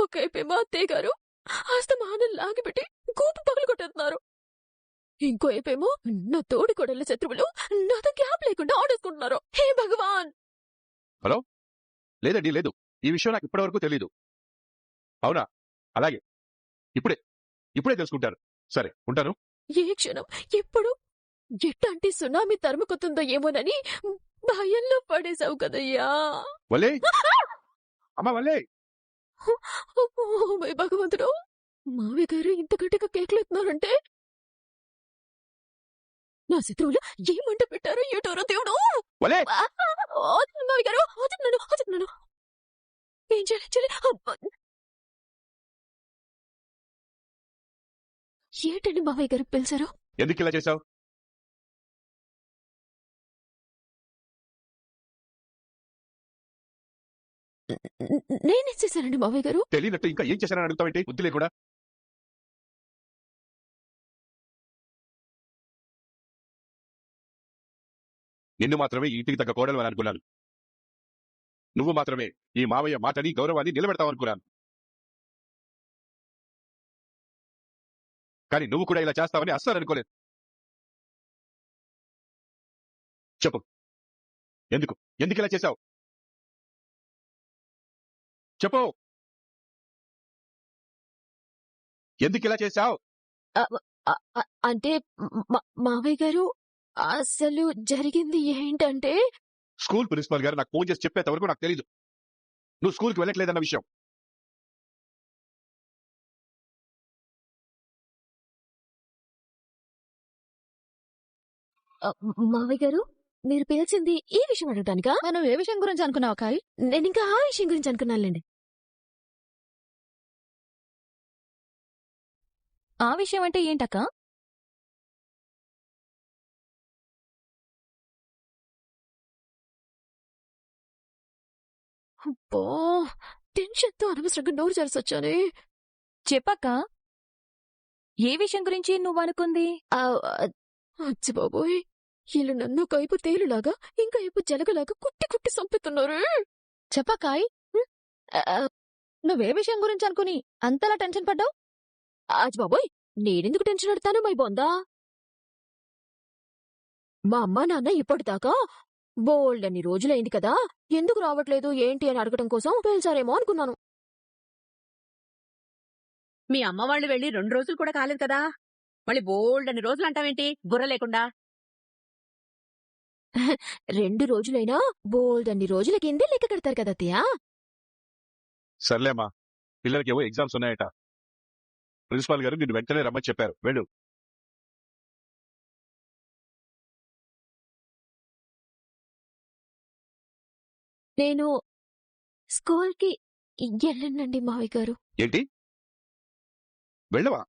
ఒకైపేమో అత్తయ్య గారు ఆస్తమానం లాగిపెట్టి గోపు పగలు కొట్టేస్తున్నారు. ఇంకో వైపేమో నా తోడి కొడల శత్రువులు నాతో గ్యాప్ లేకుండా ఆడేసుకుంటున్నారు. హే భగవాన్! హలో, లేదండి, లేదు. ఈ విషయం నాకు ఇప్పటి వరకు తెలీదు. అవునా? అలాగే, ఇప్పుడే తెలుసుకుంటారు. సరే, ఉంటాను. ఏ క్షణం ఎప్పుడు ఎట్లాంటి సునామీ తరుముకుతుందో ఏమోనని భయంలో పడేశావు కదయ్యా. వల్లే అమ్మా, వల్లే. భగవంతుడు, మావి గారు ఇంత గట్టిగా కేకులు ఎత్తున్నారంటే నా శత్రువులు ఏమంట పెట్టారో ఏటోరో దేవుడు. మావి గారు ఆచుతున్నాను. ఏం చేయాలి? ఏంటండి మావయ్య గారు పిలిచారు? ఎందుకు ఇలా చేశావు? నేనేం చేశానండి మావయ్య గారు? తెలియనట్టు ఇంకా ఏం చేశానని అడుగుతావేంటి? బుద్ధి లేకుండా. నిన్ను మాత్రమే ఈ ఇంటికి తగ్గ కోడలు అని అనుకున్నాను. నువ్వు మాత్రమే ఈ మావయ్య మాటని గౌరవాన్ని నిలబెడతావనుకున్నాను. కానీ నువ్వు కూడా ఇలా చేస్తావని అస్సలు అనుకోలేదు. చెప్పు, ఎందుకు ఇలా చేశావు? చెప్పు, ఎందుకు ఇలా చేశావు? అంటే మావయ్య గారు, అసలు జరిగింది ఏంటంటే, స్కూల్ ప్రిన్సిపల్ గారు నాకు ఫోన్ చేసి చెప్పేంత వరకు నాకు తెలీదు నువ్వు స్కూల్కి వెళ్ళట్లేదన్న విషయం. మావయ్య గారు, మీరు పిలిచింది ఈ విషయం అడగటానికా? మనం ఏ విషయం గురించి అనుకున్నావు కాయ్? నేను ఇంకా ఆ విషయం గురించి అనుకున్నానులేండి. ఆ విషయం అంటే ఏంటక్క? అబ్బో, టెన్షన్తో అనవసరంగా నోరు జారిసొచ్చానే. చెప్పక్క, ఏ విషయం గురించి నువ్వు అనుకుంది? అచ్చి బాబోయ్, వీళ్ళు నన్ను ఒకవైపు తేలులాగా ఇంకా వైపు జలగలాగా కుట్టి సంపుతున్నారు. చెప్పక్కాయ్, నువ్వే విషయం గురించి అనుకుని అంతలా టెన్షన్ పడ్డావు? అచ్చి బాబోయ్, నేనెందుకు టెన్షన్ పడతాను? మై బొందా, మా అమ్మా నాన్న ఇప్పటిదాకా బోల్డన్ని రోజులైంది కదా, ఎందుకు రావట్లేదు ఏంటి అని అడగటం కోసం పిలిచారేమో అనుకున్నాను. మీ అమ్మ వాళ్ళు వెళ్ళి 2 రోజులు కూడా కాలేదు కదా, మళ్ళీ బోల్డన్ని రోజులు అంటావేంటి బుర్ర లేకుండా? 2 రోజులైనా బోల్డన్ని రోజుల కిందే లెక్క కడతారు కదా అత్తయ్య. సర్లేమ్మా, పిల్లలకి ఏవో ఎగ్జామ్స్ ఉన్నాయట. ప్రిన్సిపాల్ గారు నిన్ను వెంటనే రమ్మని చెప్పారు. వెళ్ళు. నేను స్కూల్కి వెళ్ళండి మావయ్య గారు. ఏంటి, వెళ్ళవా?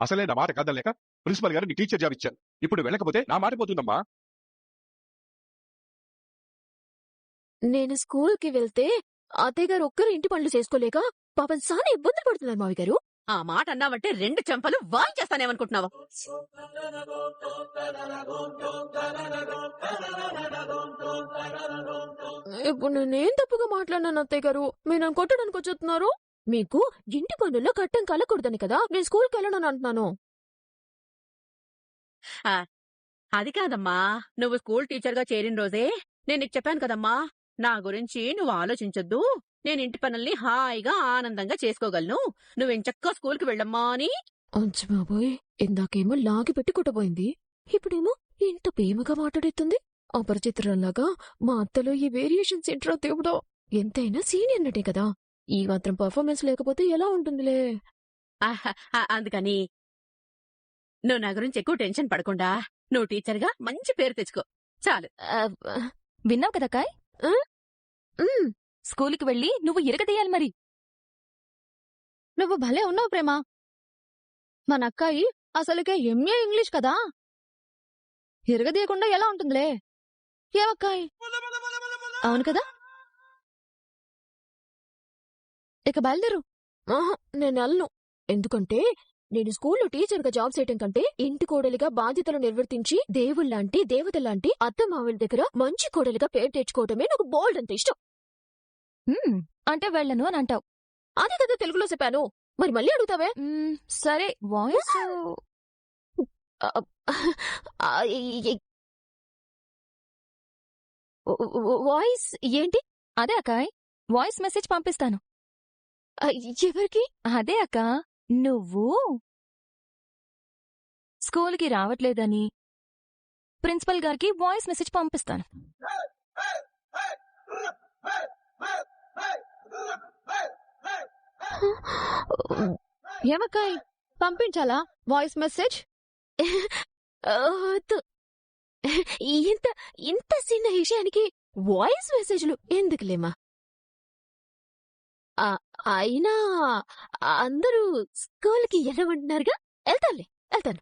అసలే నా మాట కాదలేక ప్రిన్సిపల్ గారు నీ టీచర్ జాబ్ ఇచ్చారు. ఇప్పుడు వెళ్ళకపోతే నా మాట పోతుందమ్మా. నేను స్కూల్కి వెళ్తే అత్తయ్య గారు ఒక్కరు ఇంటి పనులు చేసుకోలేక పాపం చాలా ఇబ్బందులు పడుతున్నారు మావయ్య గారు. ఆ మాట అన్నావంటే 2 చెంపలు వాయించేస్తానేమనుకుంటున్నావా? ఇప్పుడు నేనేం తప్పుగా మాట్లాడినాను అత్తయ్య గారు? మీరు నన్ను కొట్టడానికి వచ్చేస్తున్నారు. మీకు ఇంటి పనుల్లో కట్టం కలకూడదని కదా నేను స్కూల్కి వెళ్ళనని అంటున్నాను. అది కాదమ్మా, నువ్వు స్కూల్ టీచర్గా చేరిన రోజే నేను నీకు చెప్పాను కదమ్మా, నా గురించి నువ్వు ఆలోచించొద్దు, నేను ఇంటి పనుల్ని హాయిగా ఆనందంగా చేసుకోగలను, నువ్వెంచక్కా స్కూల్కి వెళ్ళమ్మా అని. అంచు బాబోయ్, ఇందాకేమో లాగి పెట్టి కొట్టబోయింది, ఇప్పుడేమో ఇంత ప్రేమగా మాట్లాడేస్తుంది. అపరిచితురాల్లాగా మా అత్తలో ఈ వేరియేషన్స్ ఏంట్రా దేవుడో. ఎంతైనా సీనియర్ నటే కదా, ఈ మాత్రం పర్ఫార్మెన్స్ లేకపోతే ఎలా ఉంటుందిలే. అందుకని నువ్వు నా గురించి ఎక్కువ టెన్షన్ పడకుండా నువ్వు టీచర్గా మంచి పేరు తెచ్చుకో చాలు. విన్నావు కదా కాయ్, స్కూల్కి వెళ్ళి నువ్వు ఇరగదీయాలి. మరి నువ్వు భలే ఉన్నావు ప్రేమ. మన అక్కాయి అసలుకే ఎంఏ ఇంగ్లీష్ కదా, ఇరగదీయకుండా ఎలా ఉంటుందిలే. ఏమక్కాయి, అవును కదా? ఇక బయలుదేరు. నేను వెళ్ళను, ఎందుకంటే నేను స్కూల్లో టీచర్గా జాబ్ చేయటం కంటే ఇంటి కోడలిగా బాధ్యతలు నిర్వర్తించి దేవుళ్లాంటి దేవతలాంటి అత్తమావుల దగ్గర మంచి కోడలిగా పేరు తెచ్చుకోవటమే నాకు బోల్డ్ అంత ఇష్టం. అంటే వెళ్ళను అని అంటావు. అదే కదా తెలుగులో చెప్పాను, మరి మళ్ళీ అడుగుతావే? సరే, వాయిస్ వాయిస్ ఏంటి? అదే అక్కాయ్, వాయిస్ మెసేజ్ పంపిస్తాను. ఎవరికి? అదే అక్క, నువ్వు స్కూల్కి రావట్లేదని ప్రిన్సిపల్ గారికి వాయిస్ మెసేజ్ పంపిస్తాను. ఏమక్కాయ్, పంపించాలా వాయిస్ మెసేజ్? ఇంత ఇంత చిన్న విషయానికి వాయిస్ మెసేజ్లు ఎందుకులేమా? అయినా అందరూ స్కూల్కి వెళ్ళమంటున్నారుగా, వెళ్తాను.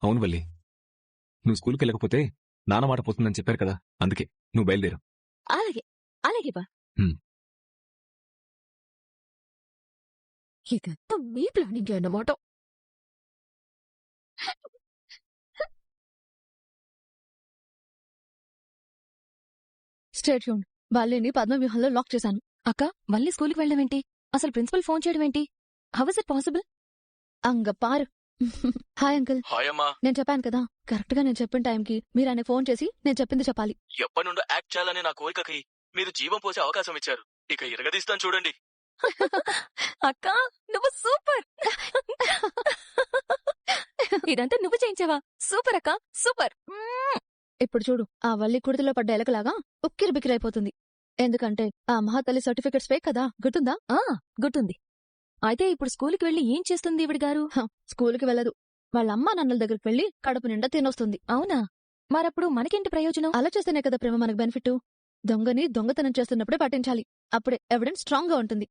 అవును వల్లి, నువ్వు స్కూల్కి వెళ్ళకపోతే నాన్న మాట పోతుందని చెప్పారు కదా, అందుకే నువ్వు బయలుదేరు. అలాగే బా. ఇదంతా మీ ప్లానింగ్ అన్నమాట. Stay tuned. వాళ్ళని పద్మవ్యూహంలో లాక్ చేశాను. అక్క, వల్లి స్కూల్కి వెళ్ళడమేంటి? అసలు ప్రిన్సిపల్ ఫోన్ చేయడం ఏంటి? How is it possible? అంగ పారు. Hi uncle. హాయ్ అమ్మా. నేను చెప్పాను కదా, కరెక్ట్ గా నేను చెప్పిన టైంకి మీరు ఆయన ఫోన్ చేసి నేను చెప్పింది చెప్పాలి. ఎప్పటి నుండో యాక్ట్ చేయాలనే నా కోరికకి మీరు జీవం పోసే అవకాశం ఇచ్చారు. ఇక ఇరగదీస్తాను చూడండి. అక్క, నువ్వు సూపర్. ఇదంతా నువ్వు చేయించావా? సూపర్ అక్క, సూపర్. ఇప్పుడు చూడు, ఆ వల్లి కుడితిలో పడ్డ ఎలకలాగా ఉక్కిరి బిక్కిరైపోతుంది. ఎందుకంటే ఆ మహాతల్లి సర్టిఫికెట్స్ ఫేక్ కదా, గుర్తుందా? గుర్తుంది. అయితే ఇప్పుడు స్కూల్కి వెళ్లి ఏం చేస్తుంది ఈవిడ గారు? స్కూల్కి వెళ్ళదు, వాళ్ళ అమ్మా నాన్నల దగ్గరికి వెళ్లి కడుపు నిండా తినొస్తుంది. అవునా? మరప్పుడు మనకేంటి ప్రయోజనం? అలా చేస్తేనే కదా ప్రేమ మనకు బెనిఫిట్. దొంగని దొంగతనం చేస్తున్నప్పుడే పట్టించాలి, అప్పుడే ఎవిడెన్స్ స్ట్రాంగ్ గా ఉంటుంది.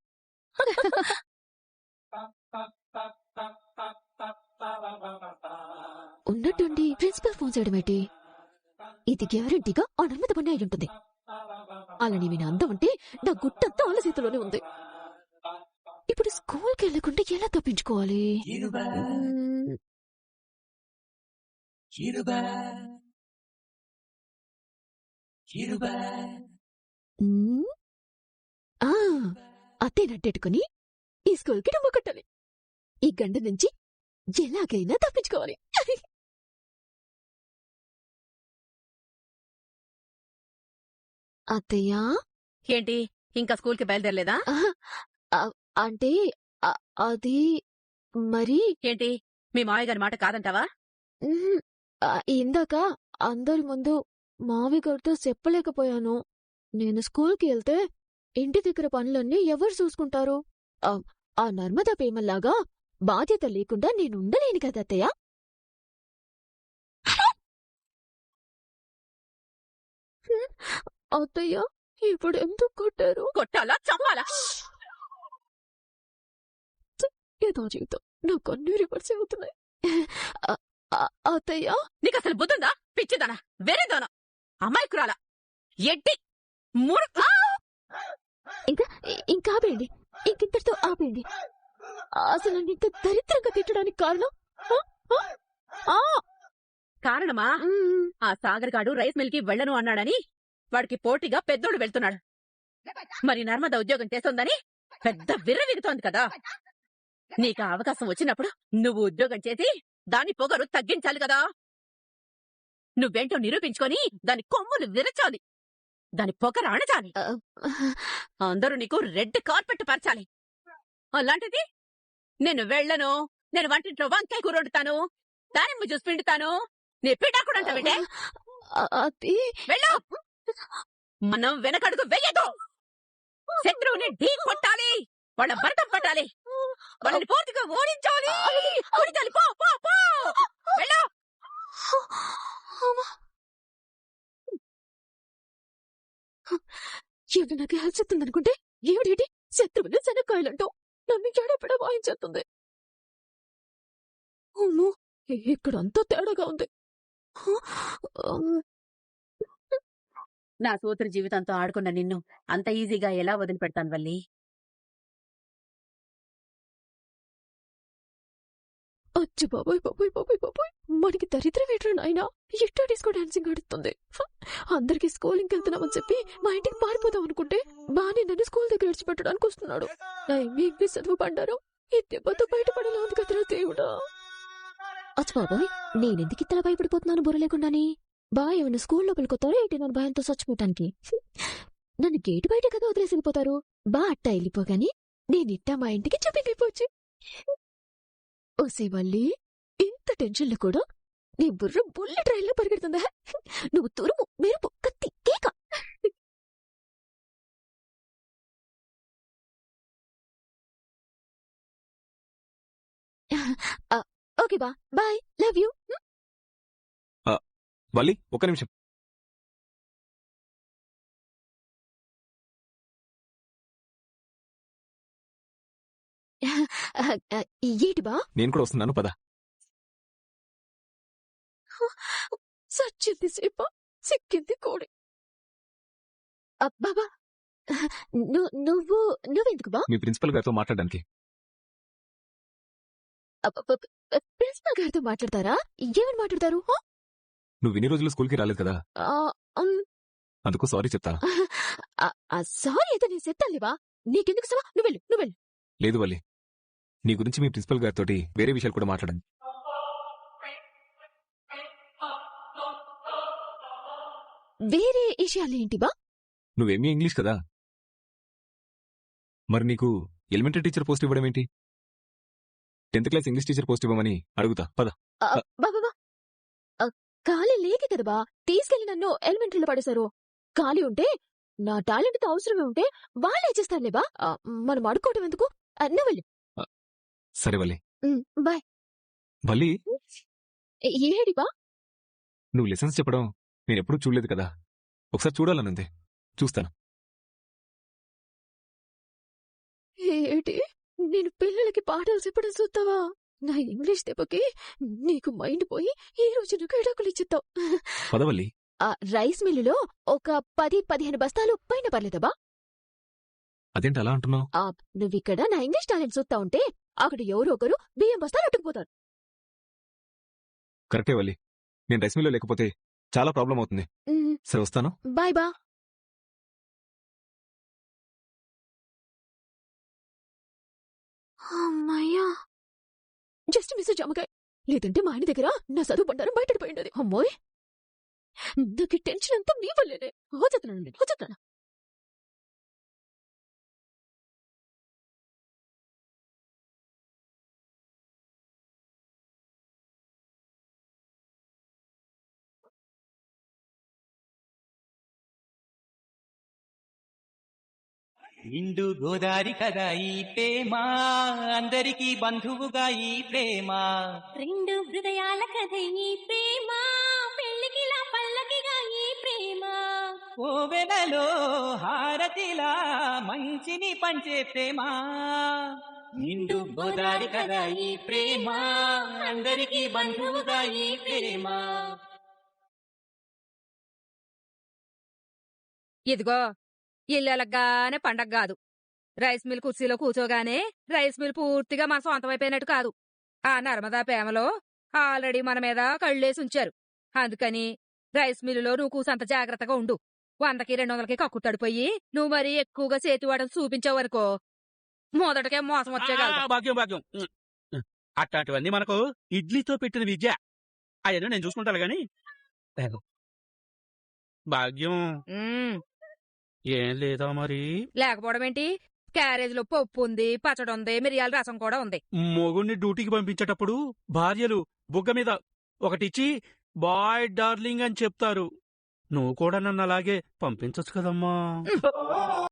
ఉన్నట్టుండి ప్రిన్సిపల్ ఫోన్ చేయడం ఏంటి? ఇది గ్యారెంటీగా అనుమతి పని అయి ఉంటుంది. అలా నేను అందమంటే నా గుట్టంతా వాళ్ళ చేతిలోనే ఉంది. ఇప్పుడు స్కూల్కి వెళ్ళకుండా ఎలా తప్పించుకోవాలి? అత్తేనట్టెట్టుకుని ఈ స్కూల్కి డబ్బు కట్టాలి. ఈ గంట నుంచి ఎలాగైనా తప్పించుకోవాలి. అత్తయ్యా, ఏంటి ఇంకా స్కూల్కి బయలుదేరలేదా? అంటే అది మరి ఏంటి మీ మావయ్య గారి మాట కాదంటావా? ఇందాక అందరి ముందు మావి గారితో చెప్పలేకపోయాను. నేను స్కూల్కి వెళ్తే ఇంటి దగ్గర పనులన్నీ ఎవరు చూసుకుంటారు? ఆ నర్మదా పేమల్లాగా బాధ్యత లేకుండా నేను ఉండలేను కదా అత్తయ్య. అత్తయ్య, ఇప్పుడు ఎందుకు కొట్టారు? కొట్టాలా చంపాలా? ఏదో జీవితం నా కన్ను రివర్స్ అవుతున్నాయి. అత్తయ్య, నీకు అసలు బుద్ధుందా? పిచ్చిదానా, వేరేదానా, అమాయకురాలా, ఎడ్డి మూడు. ఇంకా ఆపేయండి, ఇంకింతటితో ఆపేయండి. అసలు నన్ను ఇంత దరిద్రంగా తిట్టడానికి కారణం? కారణమా? ఆ సాగర్ గాడు రైస్ మిల్ కి వెళ్లను అన్నాడని వాడికి పోటీగా పెద్దోడు వెళ్తున్నాడు. మరి నర్మద ఉద్యోగం చేస్తోందని పెద్ద విర్రవీగుతోంది కదా. నీకు అవకాశం వచ్చినప్పుడు నువ్వు ఉద్యోగం చేసి దాని పొగరు తగ్గించాలి కదా. నువ్వేంటో నిరూపించుకొని దాని కొమ్ములు విరచాలి, దాని పొగరు అణచాలి. అందరూ నీకు రెడ్ కార్పెట్ పరచాలి. అలాంటిది నేను వెళ్లను, నేను వంటింట్లో వంకాయ కూర వండుతాను, దానిమ్మ జ్యూస్ పిండుతాను, నీ పిడాకుడంటావేంటే? వెళ్ళు. మనం వెనకడుగు వెయ్యదు. శత్రువుని ఢీ కొట్టాలి, వాళ్ళ భరతం పట్టాలి, వాళ్ళని పూర్తిగా ఓడించాలి. పో పో పో, వెళ్ళు. ఏమిటి నాకు హెల్ప్ చెప్తుందనుకుంటే ఏమిటి శత్రువులు శనక్కాయలంటూ నన్ను ఎడపెడ వాయించేస్తుంది. అమ్మో, ఇక్కడంతా తేడాగా ఉంది. నా కూతురు జీవితంతో ఆడుకున్న నిన్ను అంత ఈజీగా ఎలా వదిలిపెడతాను వల్లి? అచ్చి బాబోయ్ బాబోయ్ బాబోయ్ బాబోయ్, మనకి దరిద్రం ఏంట్రా నాయనా, ఎట్టా డిస్కో డాన్సింగ్ ఆడుతుంది. అందరికి స్కూలింగ్ వెళ్తున్నామని చెప్పి మా ఇంటికి పారిపోదాం అనుకుంటే బానే నన్ను స్కూల్ దగ్గర విడిచిపెట్టడానికి వస్తున్నాడు. నా ఎంబీ చదువు పడ్డారు, ఈ దెబ్బతో బయటపడేలా ఉంది కదరా దేవుడా. అచ్చి బాబోయ్, నేనెందుకు ఇత్తలా భయపడిపోతున్నాను బుర్ర లేకుండాని? బా ఏమన్నా స్కూల్ లోపలికి వస్తారో ఏంటి నన్ను భయంతో చచ్చిపోవటానికి? నన్ను గేటు బయట కదా వదిలేసిపోతారు. బా అట్టా వెళ్ళిపోగాని నేనిట్టా మా ఇంటికి చెప్పింగ్ అయిపోవచ్చు. ఓసే వల్లి, ఇంత టెన్షన్లో కూడా నీ బుర్ర బుల్లెట్ రైల్లో పరిగెడుతుందా? నువ్వు తురుము మెరుపు కత్తి కేక. ఓకే బా, బాయ్, లవ్ యూ. వల్లి ఒక్క నిమిషం. ఏంటి బా? నేను కూడా వస్తున్నాను, పద. సచ్చింది సేప, సిక్కింది కోడి. బాబా, నువ్వెందుకు బా? మీ ప్రిన్సిపల్ గారితో మాట్లాడడానికి. ప్రిన్సిపల్ గారితో మాట్లాడతారా? ఏమని మాట్లాడతారు? నువ్వు ఇన్ని రోజులు స్కూల్కి రాలేదు కదా, అందుకు సారీ చెప్తా. సారీ అయితే నేను చెప్తానులేవా, నీకెందుకు సవా? నువ్వెళ్ళు. లేదు వల్లి, నీ గురించి మీ ప్రిన్సిపల్ గారితో వేరే విషయాలు కూడా మాట్లాడండి. వేరే విషయాలు ఏంటి బా? నువ్వేమీ ఇంగ్లీష్ కదా, మరి నీకు ఎలిమెంటరీ టీచర్ పోస్ట్ ఇవ్వడం ఏంటి? 10th class English teacher post ఇవ్వమని అడుగుతా, పద. బాబా, ఖాళీ లేకే కదా బా తీసుకెళ్లి నన్ను ఎలిమెంటరీలో పడేశారు. ఖాళీ ఉంటే, నా టాలెంట్తో అవసరమే ఉంటే వాళ్ళే చేస్తారులే బా, మనం అడుక్కోవటం ఎందుకు? నువ్వెళ్ళు. సరే వల్లి, బాయ్. వల్లి, ఏడి బా? నువ్వు లెసన్స్ చెప్పడం నేనెప్పుడూ చూడలేదు కదా, ఒకసారి చూడాలనుంది, చూస్తాను. ఏటి, నేను పిల్లలకి పాఠాలు చెప్పడం చూస్తావా? నా ఇంగ్లీష్ దెబ్బకి నీకు మైండ్ పోయి ఈ రోజు నువ్వు ఎడాకులు ఇచ్చిస్తావు. పదవల్లి. రైస్ మిల్లులో ఒక 10-15 బస్తాలు పైన పర్లేదబ్బా? అదేంటి అలా అంటున్నావు? నువ్విక్కడ నా ఇంగ్లీష్ టాలెంట్ చూస్తా ఉంటే అక్కడ ఎవరో ఒకరు బియ్యం బస్తాలు అట్టుకుపోతారు. కరెక్టే వల్లి, నేను రైస్ మిల్లో లేకపోతే చాలా ప్రాబ్లం అవుతుంది. సరే వస్తాను, బాయ్ బా. అమ్మయ్యా, జస్ట్ మిస్ జామకాయ, లేదంటే మా ఆయన దగ్గర నా చదువు బండారం బయటపడిపోయింది. అమ్మోయ్, నాకు టెన్షన్ అంతా మీ వల్లేనే. వచ్చేస్తున్నాను. నిండు గోదారి కదా ఈ ప్రేమ, అందరికీ బంధువుగా ఈ ప్రేమ. రెండు హృదయాల కథ ఈ ప్రేమ, పెళ్లికిలా పల్లకిగా ఈ ప్రేమ. ఓవెనలో హారతిలా మంచిని పంచే ప్రేమ. నిండు గోదారి కదా ఈ ప్రేమ, అందరికీ బంధువుగా ఈ ప్రేమ. ఇదిగో ఇల్లెలగ్గానే పండగ కాదు. రైస్ మిల్ కుర్చీలో కూర్చోగానే రైస్ మిల్ పూర్తిగా మన సొంతమైపోయినట్టు కాదు. ఆ నర్మదా ప్రేమలో ఆల్రెడీ మన మీద కళ్ళేసి ఉంచారు. అందుకని రైస్ మిల్లులో నువ్వు కూసంత జాగ్రత్తగా ఉండు. 100కి 200కి కక్కుతడిపోయి నువ్వు మరీ ఎక్కువగా చేతి వాడని చూపించావనుకో, మొదటకే మోసం వచ్చేగా. భాగ్యం అట్లాంటివన్నీ మనకు ఇడ్లీతో పెట్టిన విద్య. అవన్నీ నేను చూసుకుంటాను గాని. భాగ్యం ఏం లేదా మరి? లేకపోవడం ఏంటి? క్యారేజ్లో పప్పు ఉంది, పచ్చడి ఉంది, మిరియాల రసం కూడా ఉంది. మొగుణ్ణి డ్యూటీకి పంపించేటప్పుడు భార్యలు బుగ్గ మీద ఒకటిచ్చి బాయ్ డార్లింగ్ అని చెప్తారు. నువ్వు కూడా నన్ను అలాగే పంపించొచ్చు కదమ్మా.